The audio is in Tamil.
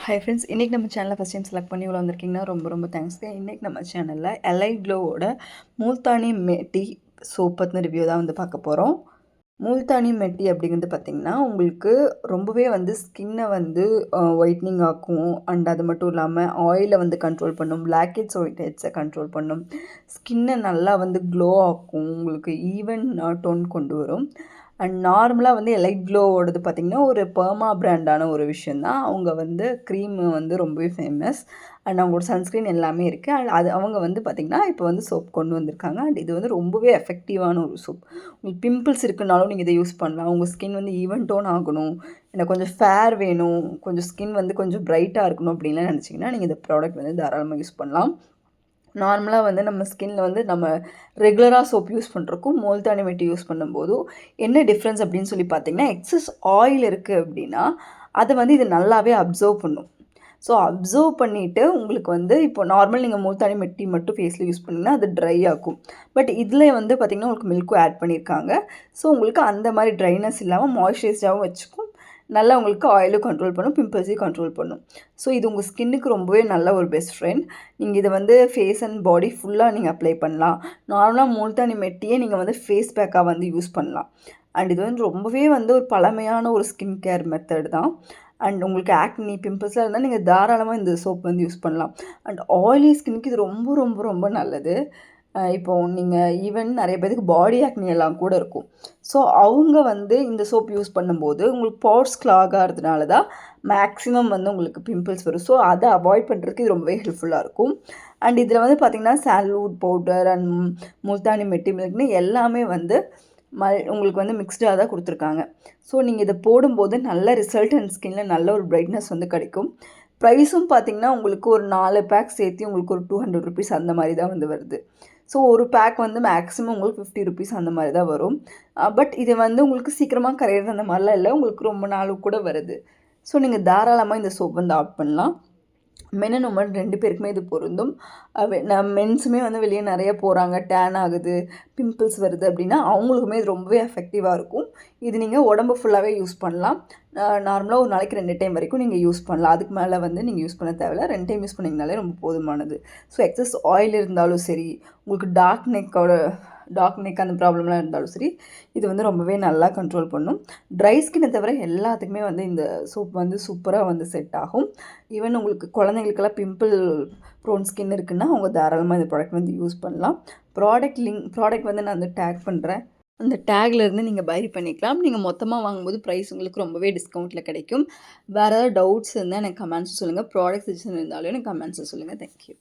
ஹாய் ஃப்ரெண்ட்ஸ், இன்றைக்கி நம்ம சேனலில் ஃபஸ்ட் டைம் செலக்ட் பண்ணி இவ்வளோ வந்திருக்கீங்கன்னா ரொம்ப தேங்க்ஸ்ங்க. இன்றைக்கி நம்ம சேனலில் எலைட் க்ளோவோட மூல்தானி மெட்டி சோப் பற்றின ரிவ்யூ தான் வந்து பார்க்க போகிறோம். மூல்தானி மெட்டி அப்படிங்கிறது பார்த்திங்கன்னா உங்களுக்கு ரொம்பவே வந்து ஸ்கின்னை வந்து ஒயிட்னிங் ஆக்கும். அண்ட் அது மட்டும் இல்லாமல் ஆயிலை வந்து கண்ட்ரோல் பண்ணும், பிளாக் ஹெட்ஸ் ஒயிட் ஹெட்ஸை கண்ட்ரோல் பண்ணும், ஸ்கின்னை நல்லா வந்து க்ளோ ஆக்கும், உங்களுக்கு ஈவன் டோன் கொண்டு வரும். அண்ட் நார்மலாக வந்து எலைட் க்ளோவோடது பார்த்திங்கன்னா ஒரு பர்மா பிராண்டான ஒரு விஷயந்தான். அவங்க வந்து க்ரீம் வந்து ரொம்பவே ஃபேமஸ். அண்ட் அவங்களோட சன்ஸ்க்ரீன் எல்லாமே இருக்குது. அண்ட் அது அவங்க வந்து பார்த்திங்கன்னா இப்போ வந்து சோப் கொண்டு வந்திருக்காங்க. அண்ட் இது வந்து ரொம்பவே எஃபெக்டிவான ஒரு சோப். உங்களுக்கு பிம்பிள்ஸ் இருக்குனாலும் நீங்கள் இதை யூஸ் பண்ணலாம். உங்கள் ஸ்கின் வந்து ஈவன் டோன் ஆகணும், எனக்கு கொஞ்சம் ஃபேர் வேணும், கொஞ்சம் ஸ்கின் வந்து கொஞ்சம் பிரைட்டாக இருக்கணும் அப்படின்லாம் நினச்சிங்கன்னா நீங்கள் இந்த ப்ராடக்ட் வந்து தாராளமாக யூஸ் பண்ணலாம். நார்மலாக வந்து நம்ம ஸ்கின்னில் வந்து நம்ம ரெகுலராக சோப் யூஸ் பண்ணுறக்கும் மூல்தானி மெட்டி யூஸ் பண்ணும்போதும் என்ன டிஃப்ரென்ஸ் அப்படின்னு சொல்லி பார்த்தீங்கன்னா, எக்ஸஸ் ஆயில் இருக்குது அப்படின்னா அதை வந்து இது நல்லாவே அப்சர்வ் பண்ணும். ஸோ அப்சர்வ் பண்ணிவிட்டு உங்களுக்கு வந்து இப்போ நார்மல் நீங்கள் மூல்தானி மெட்டி மட்டும் ஃபேஸில் யூஸ் பண்ணிங்கன்னா அது ட்ரை ஆகும். பட் இதில் வந்து பார்த்திங்கன்னா உங்களுக்கு மில்க்கும் ஆட் பண்ணியிருக்காங்க. ஸோ உங்களுக்கு அந்த மாதிரி ட்ரைனஸ் இல்லாமல் மாய்ஸ்சரைஸ்டாகவும் வச்சுக்கும். நல்லா உங்களுக்கு ஆயிலும் கண்ட்ரோல் பண்ணும், பிம்பிள்ஸையும் கண்ட்ரோல் பண்ணும். ஸோ இது உங்கள் ஸ்கின்னுக்கு ரொம்பவே நல்ல ஒரு பெஸ்ட் ஃப்ரெண்ட். நீங்கள் இதை வந்து ஃபேஸ் அண்ட் பாடி ஃபுல்லாக நீங்கள் அப்ளை பண்ணலாம். நார்மலாக மூல்தானி மெட்டியே நீங்கள் வந்து ஃபேஸ் பேக்காக வந்து யூஸ் பண்ணலாம். அண்ட் இது வந்து ரொம்பவே வந்து ஒரு பழமையான ஒரு ஸ்கின் கேர் மெத்தட் தான். அண்ட் உங்களுக்கு ஆக்னி பிம்பிள்ஸ்லாம் இருந்தால் நீங்கள் தாராளமாக இந்த சோப் வந்து யூஸ் பண்ணலாம். அண்ட் ஆயிலி ஸ்கின்னுக்கு இது ரொம்ப நல்லது. இப்போது நீங்கள் ஈவன் நிறைய பேருக்கு பாடி ஆக்னி எல்லாம் கூட இருக்கும். ஸோ அவங்க வந்து இந்த சோப் யூஸ் பண்ணும்போது உங்களுக்கு போர்ஸ் கிளாக் ஆகிறதுனால தான் மேக்ஸிமம் வந்து உங்களுக்கு பிம்பிள்ஸ் வரும். ஸோ அதை அவாய்ட் பண்ணுறதுக்கு இது ரொம்பவே ஹெல்ப்ஃபுல்லாக இருக்கும். அண்ட் இதில் வந்து பார்த்திங்கன்னா சாண்டல்வுட் பவுடர் அண்ட் முல்தானி மெட்டி மில்க்னு எல்லாமே வந்து உங்களுக்கு வந்து மிக்ஸ்டாக தான் கொடுத்துருக்காங்க. ஸோ நீங்கள் இதை போடும்போது நல்ல ரிசல்ட் அண்ட் ஸ்கின்னில் நல்ல ஒரு பிரைட்னஸ் வந்து கிடைக்கும். ப்ரைஸும் பார்த்திங்கன்னா உங்களுக்கு ஒரு 4 பேக் சேர்த்து உங்களுக்கு ஒரு 200 ருபீஸ் அந்த மாதிரி தான் வந்து வருது. ஸோ ஒரு பேக் வந்து மேக்ஸிமம் உங்களுக்கு 50 ருபீஸ் அந்த மாதிரி தான் வரும். பட் இது வந்து உங்களுக்கு சீக்கிரமாக கரையிறது அந்த மாதிரிலாம் இல்லை, உங்களுக்கு ரொம்ப நாள் கூட வருது. ஸோ நீங்கள் தாராளமாக இந்த சோப் வந்து ஆட் பண்ணலாம். மென் அண்ட் உமன் 2 பேருக்குமே இது பொருந்தும். மென்ஸுமே வந்து வெளியே நிறைய போகிறாங்க, டேன் ஆகுது, பிம்பிள்ஸ் வருது அப்படின்னா அவங்களுக்குமே இது ரொம்பவே எஃபெக்டிவாக இருக்கும். இது நீங்கள் உடம்பு ஃபுல்லாகவே யூஸ் பண்ணலாம். நார்மலாக ஒரு நாளைக்கு 2 டைம் வரைக்கும் நீங்கள் யூஸ் பண்ணலாம். அதுக்கு மேலே வந்து நீங்கள் யூஸ் பண்ண தேவையில்ல. 2 டைம் யூஸ் பண்ணிங்கனாலே ரொம்ப போதுமானது. ஸோ எக்ஸஸ் ஆயில் இருந்தாலும் சரி, உங்களுக்கு டார்க் நெக் அந்த ப்ராப்ளம்லாம் இருந்தாலும் சரி, இது வந்து ரொம்பவே நல்லா கண்ட்ரோல் பண்ணும். ட்ரை ஸ்கின்னை தவிர எல்லாத்துக்குமே வந்து இந்த சோப் வந்து சூப்பராக வந்து செட் ஆகும். ஈவன் உங்களுக்கு குழந்தைங்களுக்கெல்லாம் பிம்பிள் ப்ரோன் ஸ்கின் இருக்குன்னா அவங்க தாராளமாக இந்த ப்ராடக்ட் வந்து யூஸ் பண்ணலாம். ப்ராடக்ட் வந்து நான் வந்து டேக் பண்ணுறேன். அந்த டேக்லேருந்து நீங்கள் பை பண்ணிக்கலாம். நீங்கள் மொத்தமாக வாங்கும்போது ப்ரைஸ் உங்களுக்கு ரொம்பவே டிஸ்கவுண்ட்டில் கிடைக்கும். வேறு ஏதாவது டவுட்ஸ் இருந்தால் எனக்கு கமெண்ட்ஸ் சொல்லுங்கள். ப்ராடக்ட் சஜஷன் இருந்தாலும் எனக்கு கமெண்ட்ஸில் சொல்லுங்கள். தேங்க்யூ.